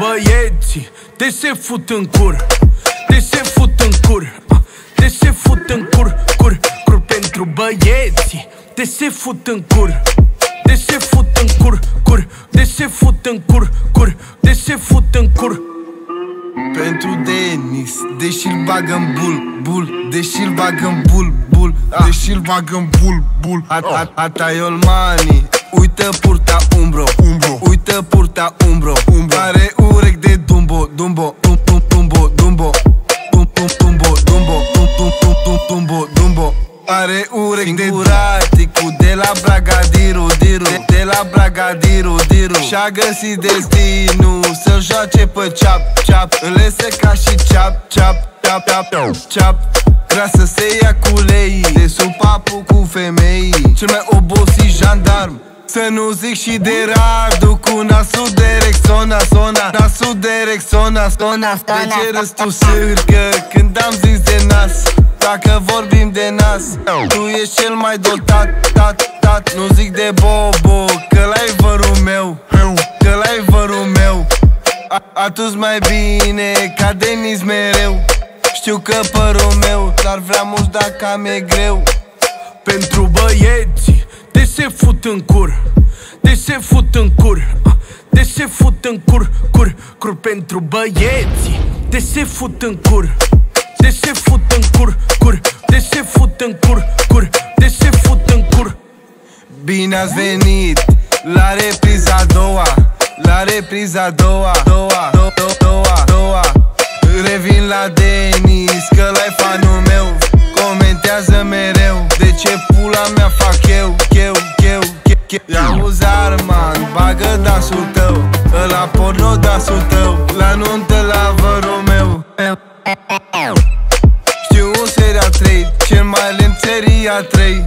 băieții de se fut în cur, de se fut în cur, de se fut în cur, cur, cur. Pentru băieții de se fut în cur, de se fut în cur, cur, de se fut în cur, cur, de se fut în cur. Pentru Denis, deși-l bagă în bul, bul, deși-l bagă în bul, bul, deși-l bagă în bul, bul. Ataiol mani, uită purta umbro, umbro, uită purta umbro, umbro. Are urechi de Dumbo, Dumbo, Dumbo, Dumbo, Dumbo, Dumbo, Dumbo, Dumbo, Dumbo. Are urechi de Singuraticul de la Bragadiru, Diru, de la Bragadiru, Diru. Și-a găsit destinul să-l joace pe ceap, ceap. Înlese ca și ceap, ceap, ceap, ceap, ceap. Vrea să se ia cu lei, de sub papul cu femei. Cel mai obosit jandarm, să nu zic și de Radu, cu nasul de Rexona, sona, nasul de Rexona, sona. De ce râzi tu, sârcă, când am zis de nas? Dacă vorbim de nas, tu ești cel mai dotat, tat, tat. Nu zic de Bobo, că l-ai vărul meu, că l-ai vărul meu. Atunci mai bine ca Denis mereu. Știu că părul meu l-ar vrea mulți dacă mi-e greu. Pentru băieții de se fut în cur, de se fut în cur, de se fut în cur, cur, cur. Pentru băieții de se fut în cur, de se fut în cur, cur, de se fut în cur, cur, de se fut în cur. Bine ați venit la repriza a doua, la repriza a doua, doua, doua, doua. Revin la Denis, că l-ai fanul meu. Comentează mereu de ce pula mea fac eu, cheu, cheu, cheu. Ia-uzi Arman, bagă dasul tău, ăla porno dasul tău, la nuntă la vărul meu. Știu un serial 3, cel mai lent seria 3.